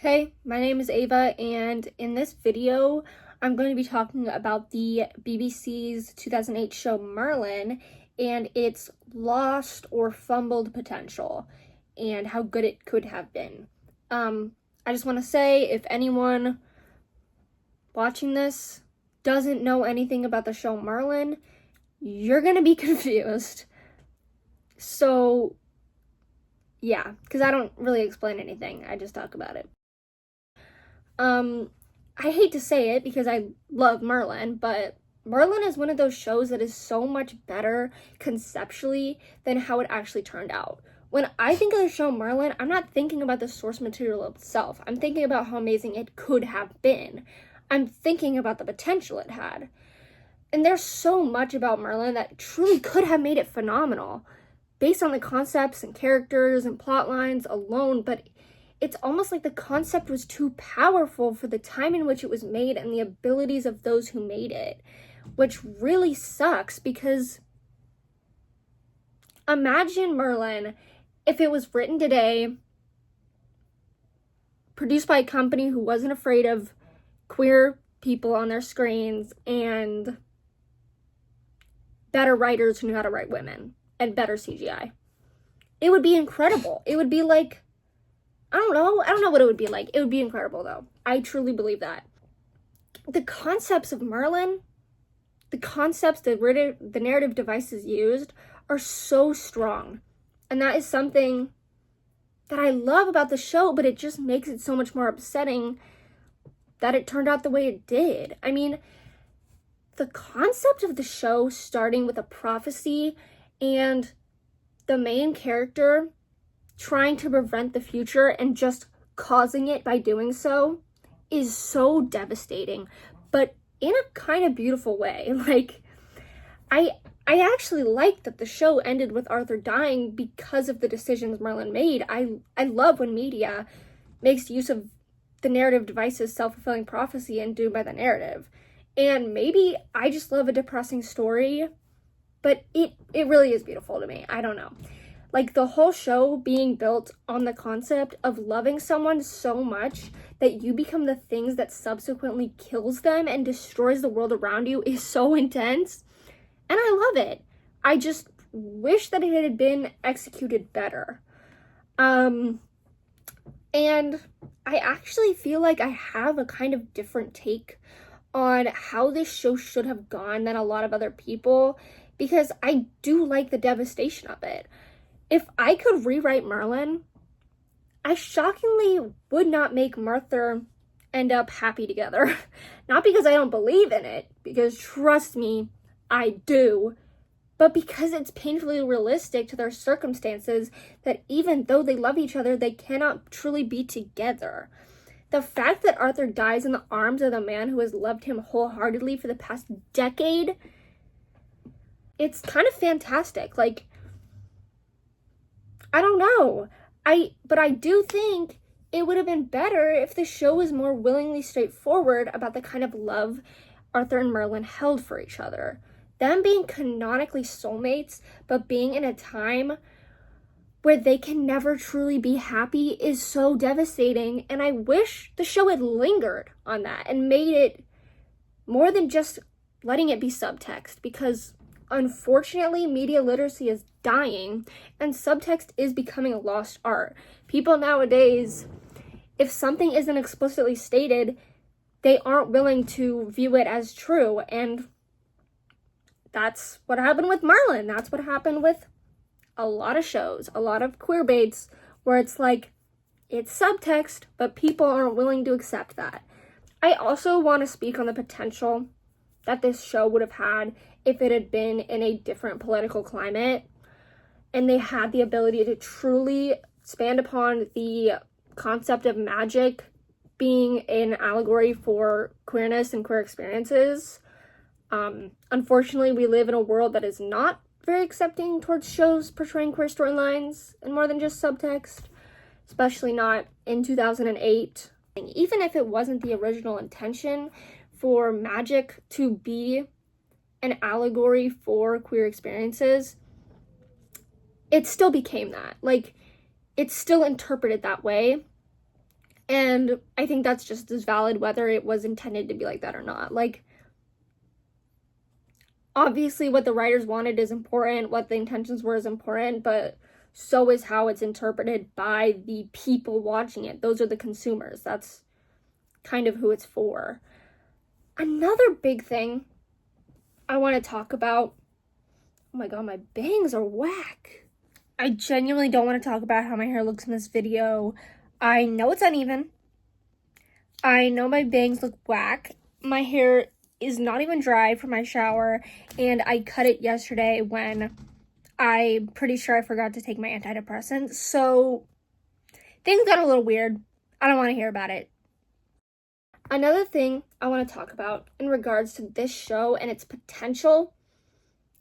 Hey, my name is Ava, and in this video, I'm going to be talking about the BBC's 2008 show Merlin and its lost or fumbled potential and how good it could have been. I just want to say, if anyone watching this doesn't know anything about the show Merlin, you're going to be confused. So, yeah, because I don't really explain anything, I just talk about it. I hate to say it because I love Merlin, but Merlin is one of those shows that is so much better conceptually than how it actually turned out. When I think of the show Merlin, I'm not thinking about the source material itself. I'm thinking about how amazing it could have been. I'm thinking about the potential it had. And there's so much about Merlin that truly could have made it phenomenal, based on the concepts and characters and plot lines alone, but it's almost like the concept was too powerful for the time in which it was made and the abilities of those who made it, which really sucks because imagine Merlin if it was written today, produced by a company who wasn't afraid of queer people on their screens and better writers who knew how to write women and better CGI. It would be incredible. It would be like, I don't know what it would be like. It would be incredible, though. I truly believe that. The concepts of Merlin, the concepts that the narrative devices used are so strong. And that is something that I love about the show, but it just makes it so much more upsetting that it turned out the way it did. I mean, the concept of the show starting with a prophecy and the main character trying to prevent the future and just causing it by doing so is so devastating, but in a kind of beautiful way. Like, I actually like that the show ended with Arthur dying because of the decisions Merlin made. I love when media makes use of the narrative device's self-fulfilling prophecy and doomed by the narrative. And maybe I just love a depressing story, but it really is beautiful to me. I don't know. Like, the whole show being built on the concept of loving someone so much that you become the things that subsequently kills them and destroys the world around you is so intense. And I love it. I just wish that it had been executed better. And I actually feel like I have a kind of different take on how this show should have gone than a lot of other people, because I do like the devastation of it. If I could rewrite Merlin, I shockingly would not make Martha end up happy together. Not because I don't believe in it, because trust me, I do, but because it's painfully realistic to their circumstances that even though they love each other, they cannot truly be together. The fact that Arthur dies in the arms of the man who has loved him wholeheartedly for the past decade, it's kind of fantastic. Like, I don't know. But I do think it would have been better if the show was more willingly straightforward about the kind of love Arthur and Merlin held for each other. Them being canonically soulmates, but being in a time where they can never truly be happy is so devastating, and I wish the show had lingered on that and made it more than just letting it be subtext, because unfortunately, media literacy is dying, and subtext is becoming a lost art. People nowadays, if something isn't explicitly stated, they aren't willing to view it as true, and that's what happened with Merlin. That's what happened with a lot of shows, a lot of queerbaits, where it's like, it's subtext, but people aren't willing to accept that. I also want to speak on the potential that this show would have had if it had been in a different political climate and they had the ability to truly expand upon the concept of magic being an allegory for queerness and queer experiences. Unfortunately, we live in a world that is not very accepting towards shows portraying queer storylines and more than just subtext, especially not in 2008. And even if it wasn't the original intention for magic to be an allegory for queer experiences, it still became that. Like, it's still interpreted that way. And I think that's just as valid whether it was intended to be like that or not. Like, obviously what the writers wanted is important, what the intentions were is important, but so is how it's interpreted by the people watching it. Those are the consumers. That's kind of who it's for. Another big thing I want to talk about, oh my god, my bangs are whack. I genuinely don't want to talk about how my hair looks in this video. I know it's uneven. I know my bangs look whack. My hair is not even dry from my shower, and I cut it yesterday when I'm pretty sure I forgot to take my antidepressants. So things got a little weird. I don't want to hear about it. Another thing I want to talk about in regards to this show and its potential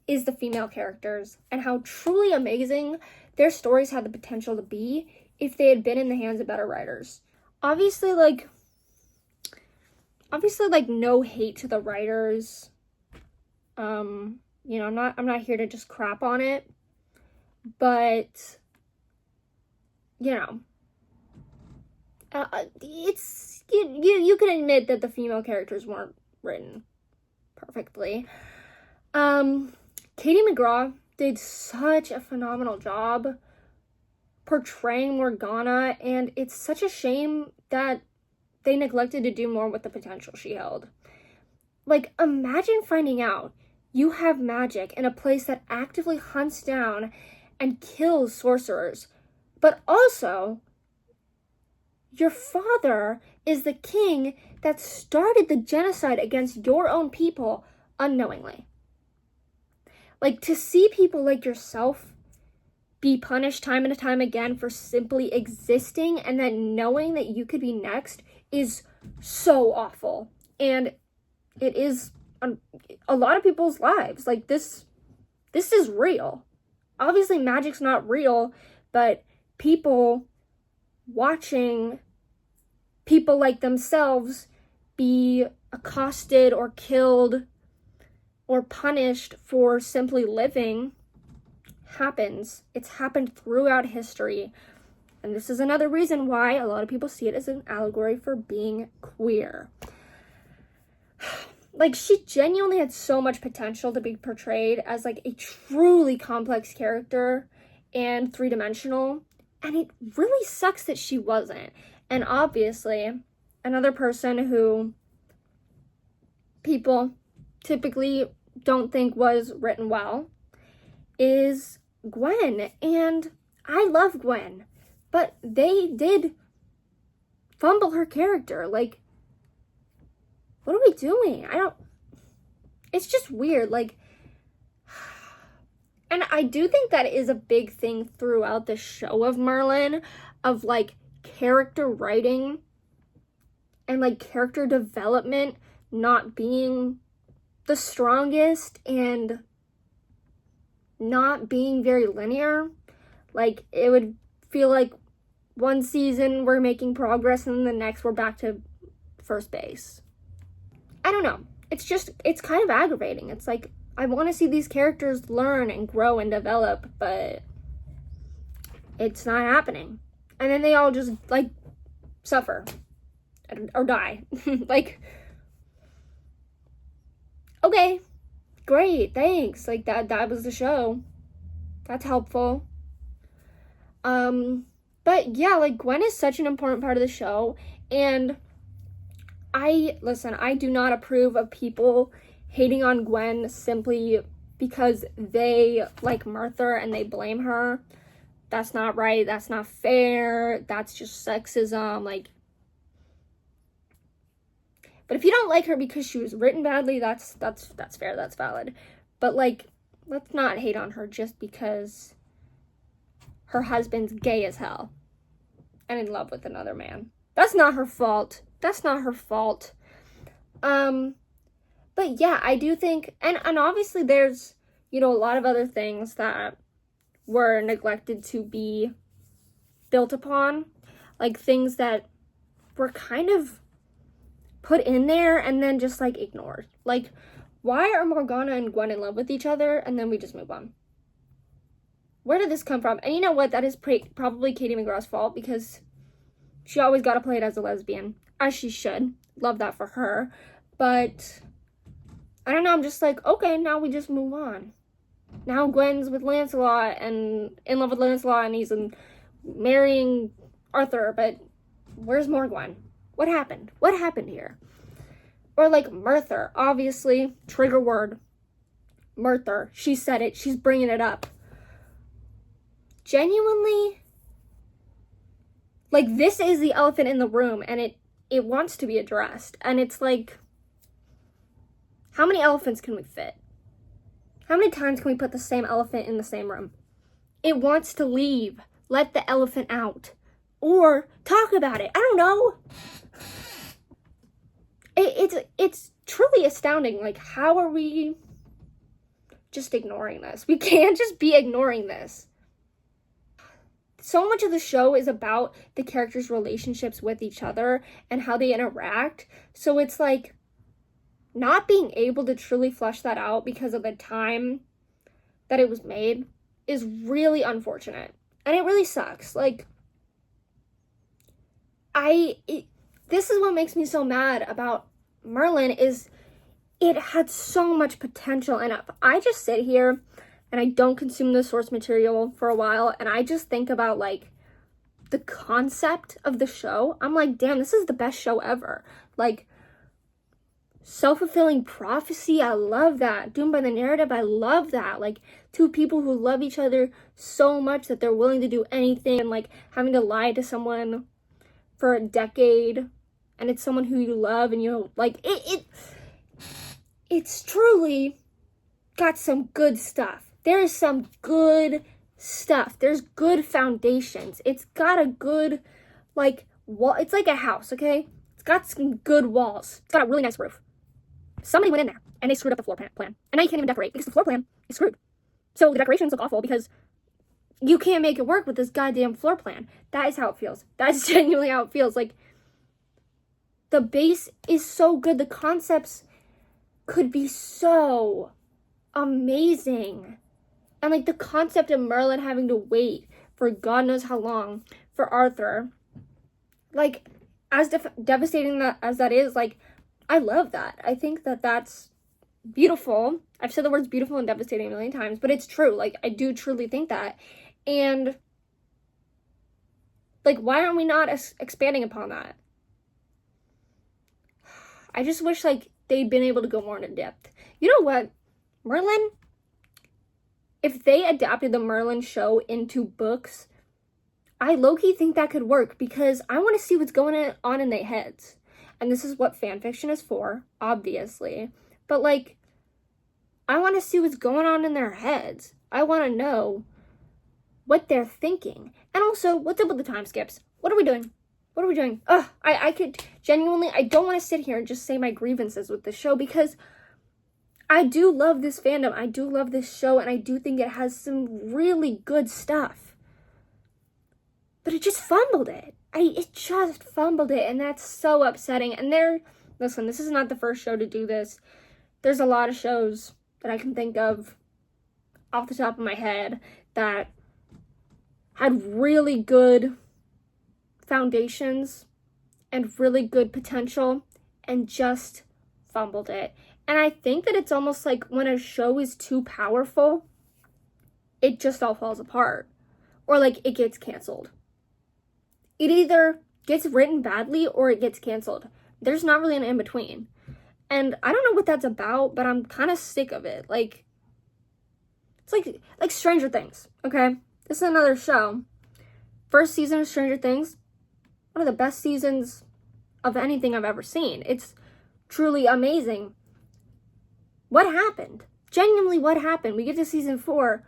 is the female characters and how truly amazing their stories had the potential to be if they had been in the hands of better writers. Obviously, no hate to the writers. I'm not here to just crap on it, but it's you can admit that the female characters weren't written perfectly. Katie McGraw did such a phenomenal job portraying Morgana, and it's such a shame that they neglected to do more with the potential she held. Like, imagine finding out you have magic in a place that actively hunts down and kills sorcerers, but also your father is the king that started the genocide against your own people unknowingly. Like, to see people like yourself be punished time and time again for simply existing, and then knowing that you could be next, is so awful. And it is a lot of people's lives. Like, this is real. Obviously magic's not real, but people watching people like themselves be accosted or killed or punished for simply living happens. It's happened throughout history. And this is another reason why a lot of people see it as an allegory for being queer. Like, she genuinely had so much potential to be portrayed as, like, a truly complex character and three-dimensional. And it really sucks that she wasn't. And obviously, another person who people typically don't think was written well is Gwen. And I love Gwen, but they did fumble her character. Like, what are we doing? It's just weird. Like, and I do think that is a big thing throughout the show of Merlin, of, like, character writing and, like, character development not being the strongest and not being very linear. Like, it would feel like one season we're making progress and then the next we're back to first base. I don't know. It's kind of aggravating. It's like, I want to see these characters learn and grow and develop, but it's not happening. And then they all just, like, suffer or die. Like, okay, great, thanks. Like, that was the show. That's helpful. But yeah, like, Gwen is such an important part of the show, and I do not approve of people hating on Gwen simply because they like Martha and they blame her. That's not right. That's not fair. That's just sexism. Like, but if you don't like her because she was written badly, that's fair. That's valid. But, like, let's not hate on her just because her husband's gay as hell and in love with another man. That's not her fault. That's not her fault. But yeah, I do think, and obviously there's, a lot of other things that were neglected to be built upon, like things that were kind of put in there and then just, like, ignored. Like, why are Morgana and Gwen in love with each other and then we just move on? Where did this come from? And you know what? That is probably Katie McGraw's fault, because She always got to play it as a lesbian, as she should. Love that for her. But I don't know, I'm just like, okay, now we just move on. Now Gwen's with Lancelot and in love with Lancelot, and he's marrying Arthur, but where's more Gwen? What happened? What happened here? Or like Merthyr, obviously, trigger word. Merthyr, she said it, she's bringing it up. Genuinely, like, this is the elephant in the room, and it wants to be addressed. And it's like, how many elephants can we fit? How many times can we put the same elephant in the same room? It wants to leave. Let the elephant out. Or talk about it. I don't know. It's truly astounding. Like, how are we just ignoring this? We can't just be ignoring this. So much of the show is about the characters' relationships with each other and how they interact. So it's like, not being able to truly flesh that out because of the time that it was made is really unfortunate. And it really sucks. Like, this is what makes me so mad about Merlin, is it had so much potential. And if I just sit here and I don't consume the source material for a while and I just think about, like, the concept of the show, I'm like, damn, this is the best show ever. Like, self-fulfilling prophecy, I love that. Doomed by the narrative, I love that. Like, two people who love each other so much that they're willing to do anything, and like having to lie to someone for a decade, and it's someone who you love, and you like it's truly got some good stuff. There is some good stuff. There's good foundations. It's got a good, like, wall. It's like a house, okay? It's got some good walls. It's got a really nice roof. Somebody went in there and they screwed up the floor plan. And now you can't even decorate because the floor plan is screwed. So the decorations look awful because you can't make it work with this goddamn floor plan. That is how it feels. That's genuinely how it feels. Like, the base is so good. The concepts could be so amazing. And like, the concept of Merlin having to wait for God knows how long for Arthur, like, as devastating as that is, like, I love that. I think that that's beautiful. I've said the words beautiful and devastating a million times, but it's true. Like, I do truly think that. And like, why aren't we not expanding upon that? I just wish, like, they'd been able to go more into depth. You know what? Merlin, if they adapted the Merlin show into books, I low-key think that could work, because I want to see what's going on in their heads. And this is what fanfiction is for, obviously. But, like, I want to see what's going on in their heads. I want to know what they're thinking. And also, what's up with the time skips? What are we doing? What are we doing? Ugh, I could genuinely, I don't want to sit here and just say my grievances with the show, because I do love this fandom. I do love this show, and I do think it has some really good stuff. But it just fumbled it. It just fumbled it, and that's so upsetting. And listen, this is not the first show to do this. There's a lot of shows that I can think of off the top of my head that had really good foundations and really good potential and just fumbled it. And I think that it's almost like when a show is too powerful, it just all falls apart. Or like, it gets canceled. It either gets written badly or it gets canceled. There's not really an in-between. And I don't know what that's about, but I'm kind of sick of it. Like, it's like Stranger Things, okay? This is another show. First season of Stranger Things, one of the best seasons of anything I've ever seen. It's truly amazing. What happened? Genuinely, what happened? We get to season 4.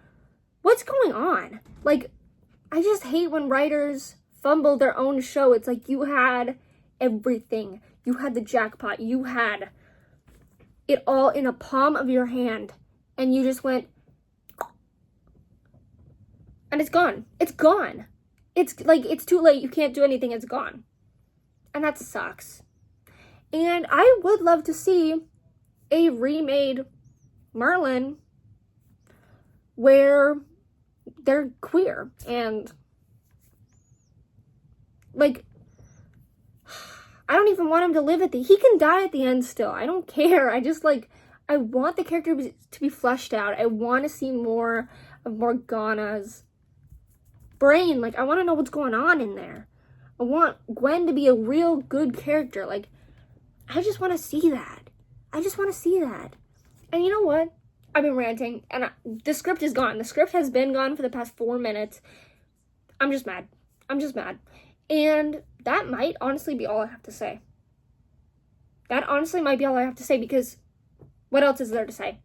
What's going on? Like, I just hate when writers fumble their own show. It's like, you had everything. You had the jackpot. You had it all in a palm of your hand. And you just went, and it's gone. It's gone. It's like, it's too late. You can't do anything. It's gone. And that sucks. And I would love to see a remade Merlin where they're queer and, like, I don't even want him to live he can die at the end still. I don't care. I just, like, I want the character to be fleshed out. I want to see more of Morgana's brain. Like, I want to know what's going on in there. I want Gwen to be a real good character. Like, I just want to see that. I just want to see that. And you know what? I've been ranting, and the script is gone. The script has been gone for the past 4 minutes. I'm just mad. I'm just mad. And that might honestly be all I have to say. That honestly might be all I have to say, because what else is there to say?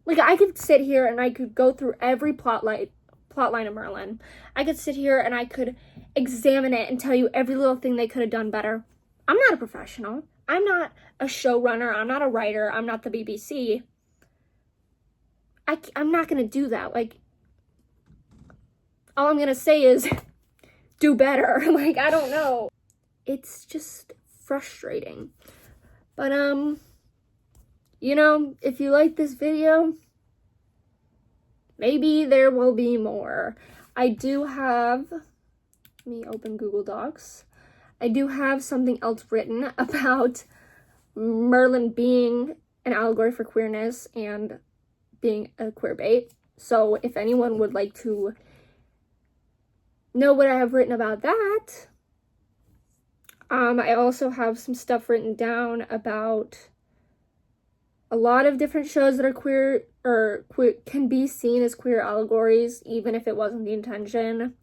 Like, I could sit here and I could go through every plotline of Merlin. I could sit here and I could examine it and tell you every little thing they could have done better. I'm not a professional. I'm not a showrunner. I'm not a writer. I'm not the BBC. I'm not going to do that. Like, all I'm going to say is do better. Like, I don't know. It's just frustrating. But, you know, if you like this video, maybe there will be more. I do have, let me open Google Docs. I do have something else written about Merlin being an allegory for queerness and being a queer bait. So if anyone would like to know what I have written about that, I also have some stuff written down about a lot of different shows that are queer, or can be seen as queer allegories, even if it wasn't the intention.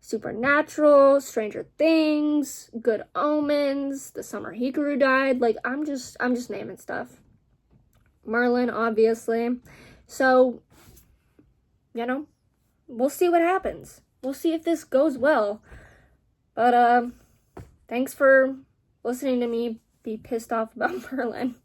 Supernatural, Stranger Things, Good Omens, The Summer Hikaru Died. Like, I'm just naming stuff. Merlin, obviously. So, you know, we'll see what happens. We'll see if this goes well. But, thanks for listening to me be pissed off about Merlin.